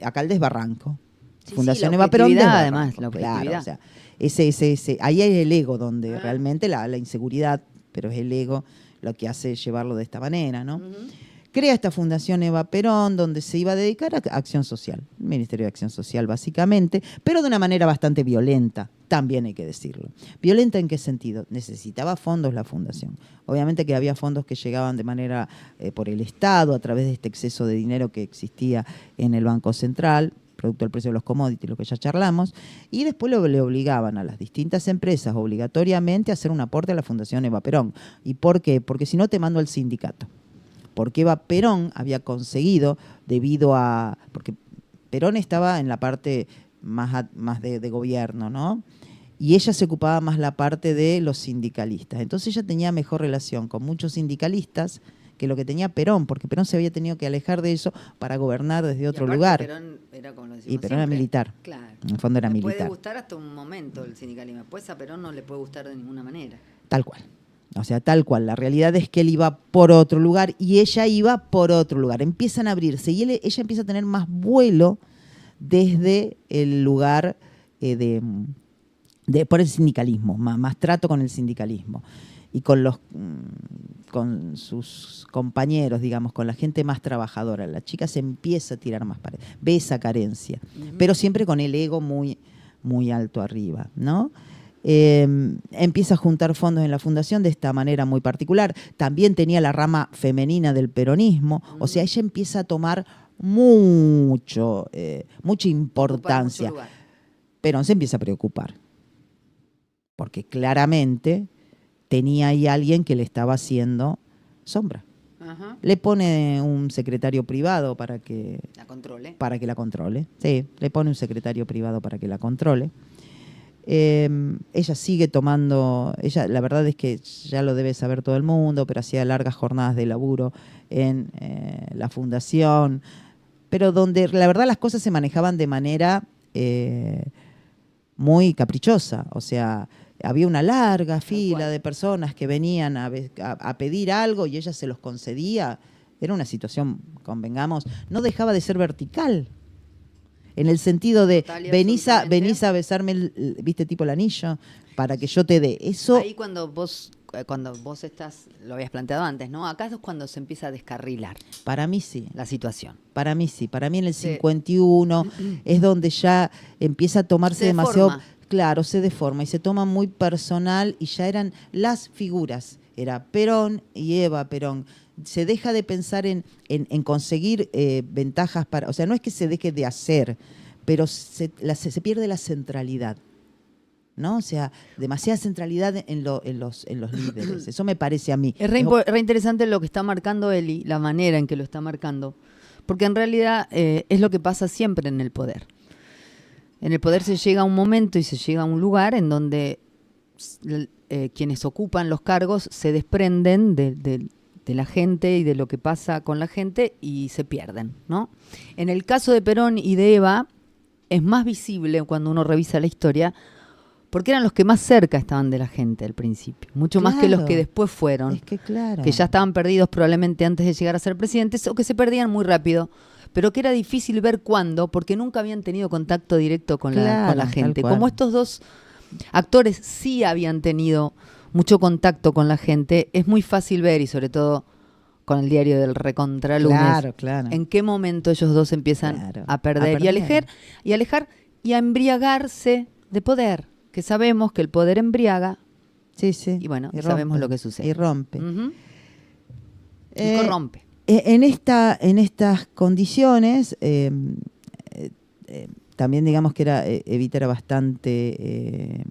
Speaker 3: acá el desbarranco.
Speaker 2: Sí,
Speaker 3: Fundación
Speaker 2: la
Speaker 3: Eva Perón
Speaker 2: objetividad,
Speaker 3: desbarranco,
Speaker 2: además, la
Speaker 3: claro,
Speaker 2: objetividad.
Speaker 3: o sea, ese, ahí hay el ego donde realmente la inseguridad, pero es el ego lo que hace llevarlo de esta manera, ¿no? Crea esta Fundación Eva Perón, donde se iba a dedicar a acción social, Ministerio de Acción Social básicamente, pero de una manera bastante violenta, también hay que decirlo. ¿Violenta en qué sentido? Necesitaba fondos la fundación. Obviamente que había fondos que llegaban de manera por el Estado, a través de este exceso de dinero que existía en el Banco Central, producto del precio de los commodities, lo que ya charlamos, y después le obligaban a las distintas empresas obligatoriamente a hacer un aporte a la Fundación Eva Perón. ¿Y por qué? Porque si no te mando al sindicato. Porque Eva Perón había conseguido, porque Perón estaba en la parte más de gobierno, ¿no? Y ella se ocupaba más la parte de los sindicalistas. Entonces ella tenía mejor relación con muchos sindicalistas que lo que tenía Perón, porque Perón se había tenido que alejar de eso para gobernar desde otro lugar.
Speaker 2: Perón era como lo decimos
Speaker 3: Y Perón era
Speaker 2: siempre.
Speaker 3: militar.
Speaker 2: Claro.
Speaker 3: En el fondo era
Speaker 2: Le
Speaker 3: militar.
Speaker 2: puede gustar hasta un momento el sindicalismo. Después a Perón no le puede gustar de ninguna manera.
Speaker 3: Tal cual. O sea, tal cual. La realidad es que él iba por otro lugar y ella iba por otro lugar. Empiezan a abrirse y ella empieza a tener más vuelo desde el lugar por el sindicalismo, más trato con el sindicalismo. Y con sus compañeros, digamos, con la gente más trabajadora. La chica se empieza a tirar más paredes, ve esa carencia, pero siempre con el ego muy, muy alto arriba, ¿no? Empieza a juntar fondos en la fundación de esta manera muy particular. También tenía la rama femenina del peronismo, o sea, ella empieza a tomar mucha importancia. Perón se empieza a preocupar, porque claramente tenía ahí alguien que le estaba haciendo sombra.
Speaker 2: Ajá.
Speaker 3: Le pone un secretario privado para que
Speaker 2: la controle.
Speaker 3: Sí, le pone un secretario privado para que la controle. Ella sigue tomando, la verdad es que ya lo debe saber todo el mundo, pero hacía largas jornadas de laburo en la fundación, pero donde la verdad las cosas se manejaban de manera muy caprichosa, o sea, había una larga fila de personas que venían a pedir algo y ella se los concedía. Era una situación, convengamos, no dejaba de ser vertical. En el sentido de, venís a besarme, viste, tipo el anillo, para que yo te dé. Eso.
Speaker 2: Ahí cuando vos estás, lo habías planteado antes, ¿no? Acá es cuando se empieza a descarrilar.
Speaker 3: Para mí sí.
Speaker 2: La situación.
Speaker 3: Para mí sí. Para mí en el 51 es donde ya empieza a tomarse demasiado... Claro, se deforma y se toma muy personal y ya eran las figuras. Era Perón y Eva Perón. Se deja de pensar en conseguir ventajas para... O sea, no es que se deje de hacer, pero se pierde la centralidad, ¿no? O sea, demasiada centralidad en los líderes. Eso me parece a mí.
Speaker 2: Es re interesante lo que está marcando Eli, la manera en que lo está marcando. Porque en realidad es lo que pasa siempre en el poder. En el poder se llega a un momento y se llega a un lugar en donde quienes ocupan los cargos se desprenden de la gente y de lo que pasa con la gente y se pierden, ¿no? En el caso de Perón y de Eva es más visible cuando uno revisa la historia porque eran los que más cerca estaban de la gente al principio, mucho más que los que después fueron,
Speaker 3: es que, claro,
Speaker 2: que ya estaban perdidos probablemente antes de llegar a ser presidentes o que se perdían muy rápido, pero que era difícil ver cuándo porque nunca habían tenido contacto directo con la gente. Como estos dos actores sí habían tenido mucho contacto con la gente, es muy fácil ver, y sobre todo con el diario del Recontralunes, en qué momento ellos dos empiezan a perder y alejar y a embriagarse de poder, que sabemos que el poder embriaga.
Speaker 3: Sí, sí.
Speaker 2: Y bueno,
Speaker 3: y
Speaker 2: sabemos lo que sucede.
Speaker 3: Y rompe.
Speaker 2: Y corrompe.
Speaker 3: En estas condiciones, también digamos que Evita era bastante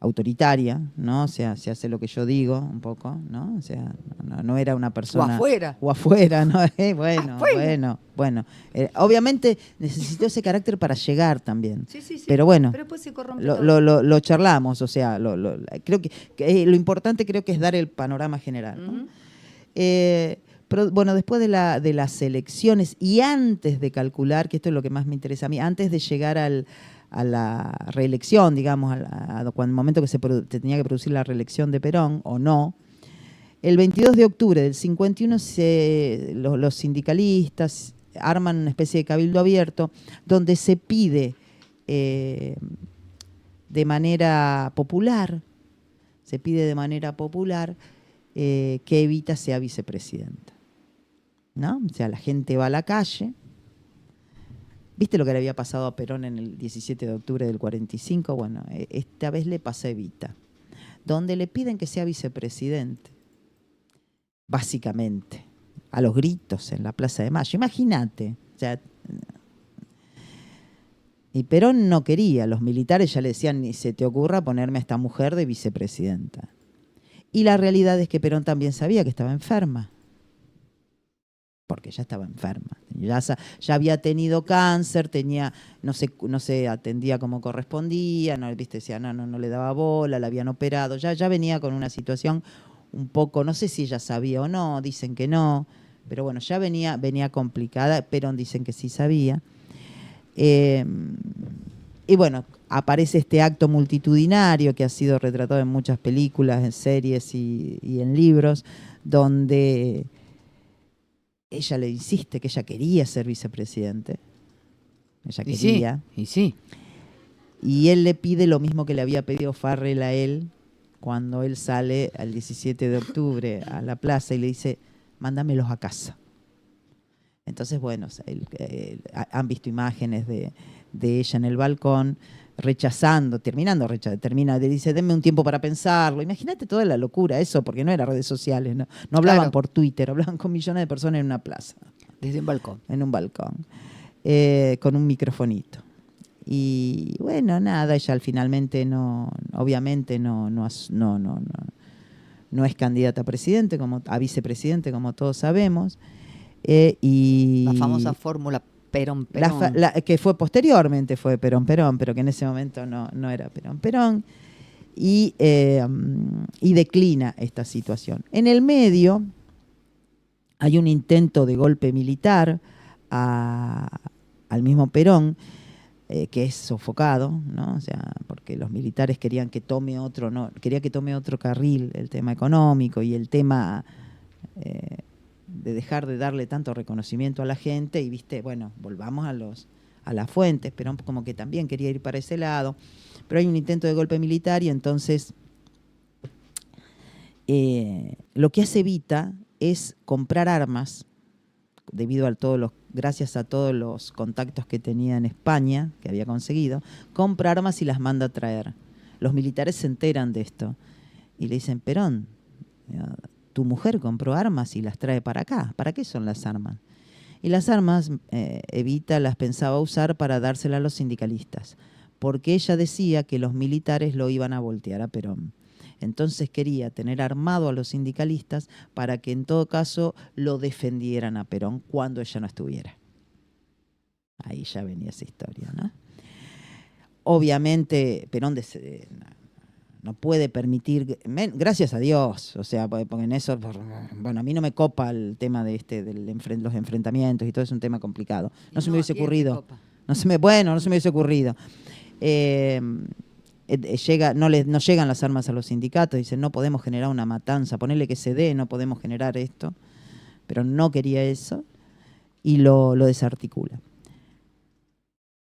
Speaker 3: autoritaria, ¿no? O sea, se hace lo que yo digo un poco, ¿no? O sea, no era una persona...
Speaker 2: O afuera,
Speaker 3: ¿no? Bueno. Obviamente necesitó ese carácter para llegar también.
Speaker 2: Sí.
Speaker 3: Pero bueno,
Speaker 2: pero después se corrompe
Speaker 3: lo charlamos, o sea, creo que lo importante creo que es dar el panorama general, ¿no? Pero bueno, después de las elecciones y antes de calcular, que esto es lo que más me interesa a mí, antes de llegar a la reelección, digamos, cuando el momento que se tenía que producir la reelección de Perón, o no, el 22 de octubre del 51 los sindicalistas arman una especie de cabildo abierto donde se pide de manera popular, que Evita sea vicepresidenta, ¿no? O sea, la gente va a la calle. ¿Viste lo que le había pasado a Perón en el 17 de octubre del 45? Bueno, esta vez le pasa a Evita, donde le piden que sea vicepresidente, básicamente, a los gritos en la Plaza de Mayo. Imagínate. O sea, y Perón no quería, los militares ya le decían, ni se te ocurra ponerme a esta mujer de vicepresidenta. Y la realidad es que Perón también sabía que estaba enferma. Porque ya estaba enferma. Ya había tenido cáncer, no se atendía como correspondía, decía, no le daba bola, la habían operado. Ya venía con una situación un poco, no sé si ella sabía o no, dicen que no, pero bueno, ya venía complicada. Perón dicen que sí sabía. Y bueno, aparece este acto multitudinario que ha sido retratado en muchas películas, en series y en libros, donde ella le insiste que ella quería ser vicepresidente. Ella quería.
Speaker 2: Y sí.
Speaker 3: Y él le pide lo mismo que le había pedido Farrell a él cuando él sale el 17 de octubre a la plaza y le dice, mándamelos a casa. Entonces, bueno, han visto imágenes de ella en el balcón termina, le dice, denme un tiempo para pensarlo. Imagínate toda la locura, eso, porque no eran redes sociales, no hablaban por Twitter, hablaban con millones de personas en una plaza.
Speaker 2: Desde un balcón.
Speaker 3: En un balcón, con un microfonito. Y bueno, nada, ella finalmente obviamente no es candidata a presidente, a vicepresidente, como todos sabemos.
Speaker 2: La famosa fórmula Perón.
Speaker 3: Que fue posteriormente, fue Perón, pero que en ese momento no era Perón. Y declina esta situación. En el medio hay un intento de golpe militar al mismo Perón, que es sofocado, ¿no? O sea, porque los militares querían que tome otro carril, el tema económico y el tema de dejar de darle tanto reconocimiento a la gente y, bueno, volvamos a las fuentes. Perón como que también quería ir para ese lado, pero hay un intento de golpe militar y entonces lo que hace Evita es comprar armas, gracias a todos los contactos que tenía en España, que había conseguido, compra armas y las manda a traer. Los militares se enteran de esto y le dicen, Perón, tu mujer compró armas y las trae para acá. ¿Para qué son las armas? Y las armas Evita las pensaba usar para dárselas a los sindicalistas, porque ella decía que los militares lo iban a voltear a Perón. Entonces quería tener armado a los sindicalistas para que en todo caso lo defendieran a Perón cuando ella no estuviera. Ahí ya venía esa historia, ¿no? Obviamente Perón no puede permitir, gracias a Dios, o sea, porque en eso, bueno, a mí no me copa el tema de los enfrentamientos y todo, es un tema complicado. No se me hubiese ocurrido. No se me hubiese ocurrido. No llegan las armas a los sindicatos, dicen, no podemos generar una matanza, ponerle que se dé, no podemos generar esto, pero no quería eso y lo desarticula.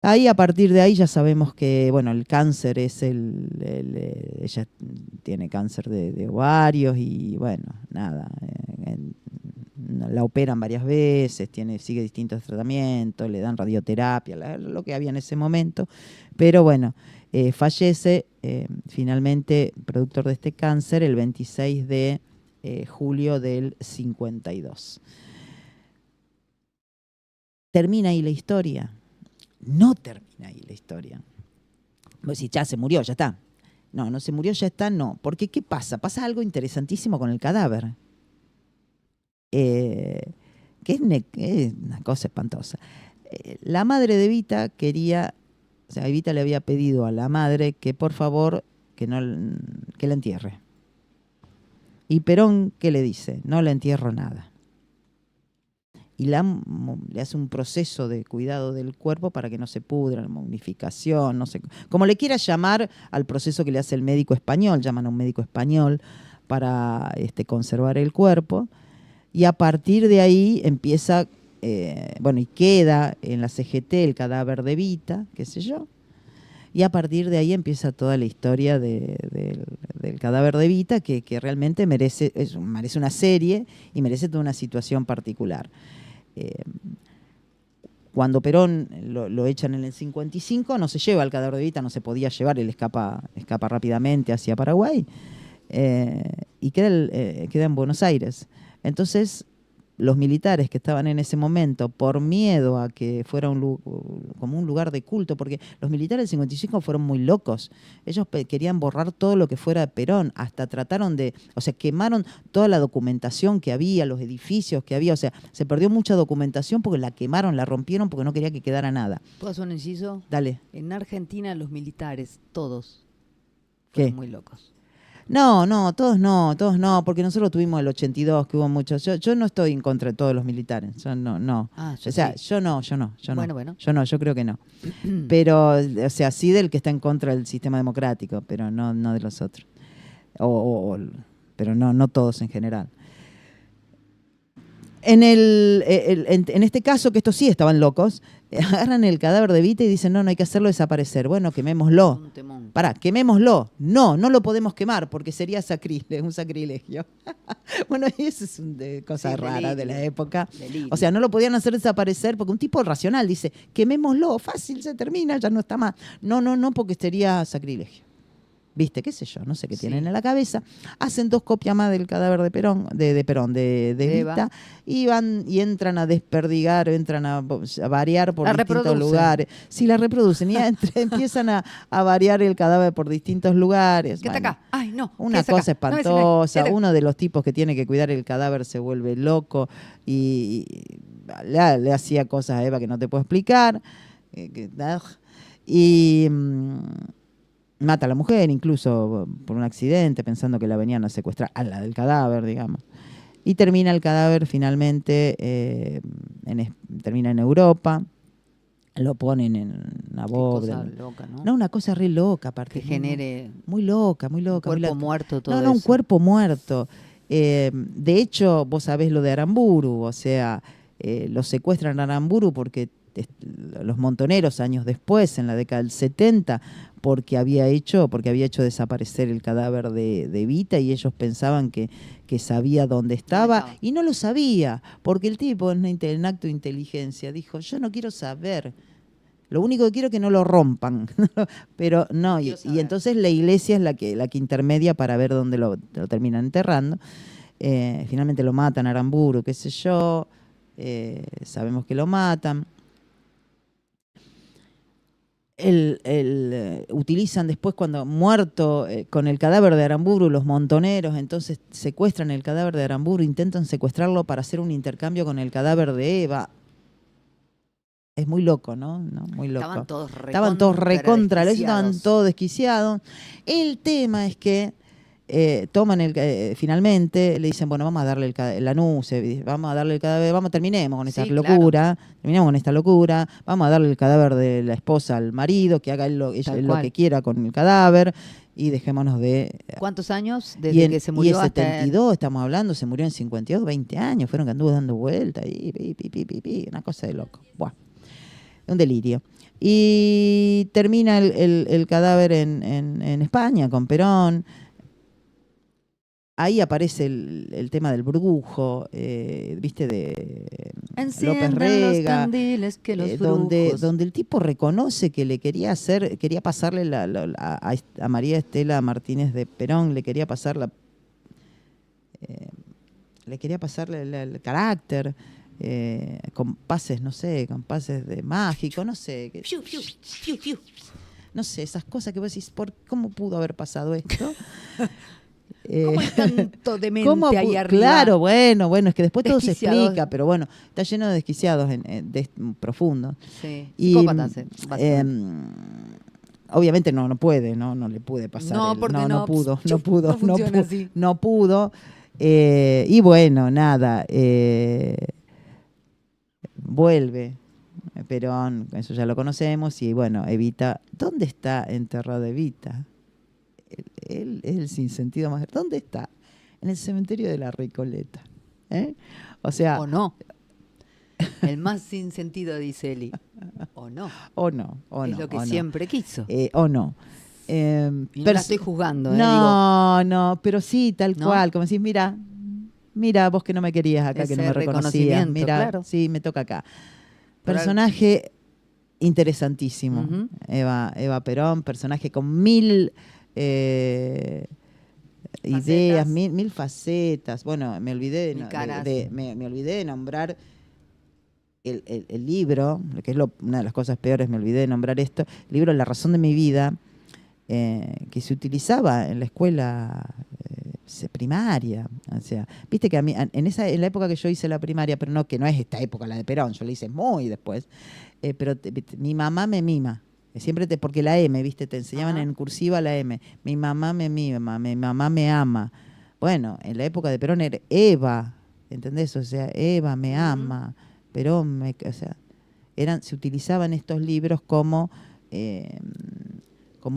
Speaker 3: Ahí, a partir de ahí, ya sabemos que, bueno, el cáncer es ella tiene cáncer de ovarios y, bueno, nada, la operan varias veces, sigue distintos tratamientos, le dan radioterapia, lo que había en ese momento, pero bueno, fallece finalmente, productor de este cáncer, el 26 de julio del 52. ¿Termina ahí la historia? No termina ahí la historia. Pues si ya se murió, ya está. No, no se murió, ya está, no. Porque ¿qué pasa? Pasa algo interesantísimo con el cadáver. Que es una cosa espantosa. La madre de Evita quería, o sea, Evita le había pedido a la madre que por favor que la entierre. Y Perón, ¿qué le dice? No le entierro nada. Y le hace un proceso de cuidado del cuerpo para que no se pudra, la momificación, no sé, como le quiera llamar al proceso que le hace el médico español, llaman a un médico español para conservar el cuerpo, y a partir de ahí empieza, y queda en la CGT el cadáver de Evita, qué sé yo, y a partir de ahí empieza toda la historia del cadáver de Evita, que realmente merece una serie y merece toda una situación particular. Cuando Perón lo echan en el 55, no se lleva el cadáver de Evita, no se podía llevar, él escapa rápidamente hacia Paraguay y queda en Buenos Aires. Entonces, los militares que estaban en ese momento, por miedo a que fuera como un lugar de culto, porque los militares del 55 fueron muy locos. Ellos querían borrar todo lo que fuera de Perón, hasta trataron quemaron toda la documentación que había, los edificios que había, se perdió mucha documentación porque la quemaron, la rompieron porque no quería que quedara nada.
Speaker 2: ¿Puedo hacer un inciso?
Speaker 3: Dale.
Speaker 2: En Argentina los militares, todos,
Speaker 3: ¿Qué?
Speaker 2: fueron muy locos.
Speaker 3: No, todos no, porque nosotros tuvimos el 82, que hubo muchos. Yo no estoy en contra de todos los militares, yo no. Yo no.
Speaker 2: Bueno.
Speaker 3: Yo creo que no. Pero, sí del que está en contra del sistema democrático, pero no de los otros. Pero no todos en general. En este caso, que estos sí estaban locos, agarran el cadáver de Evita y dicen, no hay que hacerlo desaparecer. Bueno, quemémoslo. Quemémoslo. No lo podemos quemar porque sería un sacrilegio. Bueno, y eso es una cosa rara de la época.
Speaker 2: Delirio.
Speaker 3: No lo podían hacer desaparecer porque un tipo racional dice, quemémoslo, fácil, se termina, ya no está más. No, porque sería sacrilegio. ¿Viste? ¿Qué sé yo? No sé qué tienen en la cabeza. Hacen 2 copias más del cadáver de Perón, de Evita, y van y entran a desperdigar, entran a variar por distintos lugares. Sí, la reproducen y empiezan a variar el cadáver por distintos lugares.
Speaker 2: ¿Qué está acá? Ay, no.
Speaker 3: Una cosa espantosa. Uno de los tipos que tiene que cuidar el cadáver se vuelve loco y le hacía cosas a Eva que no te puedo explicar. Mata a la mujer, incluso por un accidente, pensando que la venían a secuestrar, a la del cadáver, digamos. Y termina el cadáver finalmente, termina en Europa, lo ponen en una bóveda.
Speaker 2: Qué cosa loca, ¿no?
Speaker 3: No, una cosa re loca, aparte.
Speaker 2: Que genere...
Speaker 3: Muy loca. Un
Speaker 2: cuerpo muerto, todo eso.
Speaker 3: No, un cuerpo muerto. De hecho, vos sabés lo de Aramburu, lo secuestran a Aramburu porque los montoneros años después, en la década del 70, porque había hecho desaparecer el cadáver de Evita y ellos pensaban que sabía dónde estaba y no lo sabía, porque el tipo en acto de inteligencia dijo, yo no quiero saber, lo único que quiero es que no lo rompan. Pero no, y entonces la iglesia es la que intermedia para ver dónde lo terminan enterrando. Finalmente lo matan a Aramburu, qué sé yo, sabemos que lo matan. Utilizan después, cuando muerto, con el cadáver de Aramburu, los montoneros, entonces secuestran el cadáver de Aramburu, intentan secuestrarlo para hacer un intercambio con el cadáver de Eva. Es muy loco, ¿no? Muy loco. Estaban todos recontra, estaban todos desquiciados. El tema es que toman finalmente, le dicen, bueno, vamos a darle la nuce, vamos a darle el cadáver, terminemos con esta locura, vamos a darle el cadáver de la esposa al marido, que haga él lo que quiera con el cadáver, y dejémonos de...
Speaker 2: ¿Cuántos años desde que se murió?
Speaker 3: Y el 72, estamos hablando, se murió en 52, 20 años, fueron que anduvo dando vueltas, una cosa de loco. Buah, un delirio. Y termina el cadáver en España, con Perón. Ahí aparece el tema del brujo, ¿viste? De López Rega,
Speaker 2: los candiles que los
Speaker 3: donde el tipo reconoce que le quería pasarle a María Estela Martínez de Perón, le quería pasar le quería pasarle el carácter, con pases, no sé, con pases de mágico, no sé. No sé, esas cosas que vos decís, ¿cómo pudo haber pasado esto?
Speaker 2: ¿Cómo hay tanto demente ahí arriba?
Speaker 3: Claro, bueno, es que después todo se
Speaker 2: Desquiciados.
Speaker 3: explica, pero bueno, está lleno de desquiciados profundos.
Speaker 2: Sí,
Speaker 3: Y,
Speaker 2: psicópatas, básicamente.
Speaker 3: obviamente no puede, no le puede pasar.
Speaker 2: No, porque no
Speaker 3: pudo,
Speaker 2: no funciona así.
Speaker 3: no pudo. Y bueno, nada, vuelve Perón, eso ya lo conocemos, y bueno, Evita, ¿dónde está enterrado Evita? Él es el sinsentido más. ¿Dónde está? En el cementerio de la Recoleta. O sea.
Speaker 2: O no. El más sin sentido, dice Eli. O no.
Speaker 3: O no.
Speaker 2: Es lo que siempre quiso.
Speaker 3: O no.
Speaker 2: Y no la estoy juzgando.
Speaker 3: No, pero sí, tal
Speaker 2: ¿No?
Speaker 3: cual. Como decís, mira, vos que no me querías acá, que no me reconocías. Mira,
Speaker 2: claro.
Speaker 3: Sí, me toca acá. Personaje interesantísimo.
Speaker 2: Uh-huh.
Speaker 3: Eva Perón, personaje con mil ideas, mil facetas. Bueno, me olvidé me olvidé de nombrar el libro, lo que es una de las cosas peores, me olvidé de nombrar esto, el libro La razón de mi vida, que se utilizaba en la escuela primaria. O sea, viste que a mí, en la época que yo hice la primaria, pero que no es esta época la de Perón, yo la hice muy después, pero mi mamá me mima. Siempre porque la M, ¿viste? Te enseñaban en cursiva la M. Mi mamá me mima, mi mamá me ama. Bueno, en la época de Perón era Eva, ¿entendés? O sea, Eva me ama, Perón o sea, se utilizaban estos libros como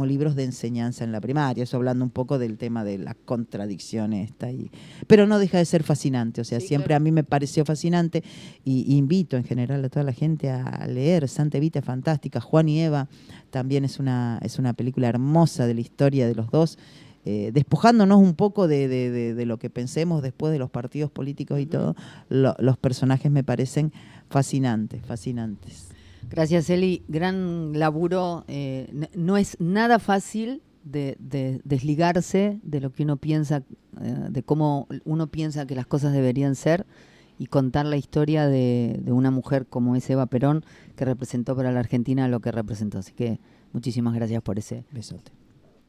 Speaker 3: libros de enseñanza en la primaria, eso hablando un poco del tema de la contradicción esta. Pero no deja de ser fascinante, o sea, sí, siempre claro. A mí me pareció fascinante y invito en general a toda la gente a leer. Santa Evita es fantástica, Juan y Eva también es una película hermosa de la historia de los dos, despojándonos un poco de lo que pensemos después de los partidos políticos y todo, los personajes me parecen fascinantes.
Speaker 2: Gracias, Eli. Gran laburo. No es nada fácil de desligarse de lo que uno piensa, de cómo uno piensa que las cosas deberían ser, y contar la historia de una mujer como es Eva Perón, que representó para la Argentina lo que representó. Así que muchísimas gracias por ese
Speaker 3: besote.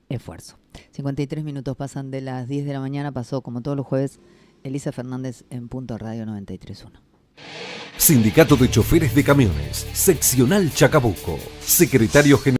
Speaker 2: Esfuerzo. 53 minutos pasan de las 10 de la mañana. Pasó, como todos los jueves, Elisa Fernández en Punto Radio 93.1.
Speaker 1: Sindicato de Choferes de Camiones, Seccional Chacabuco, Secretario General.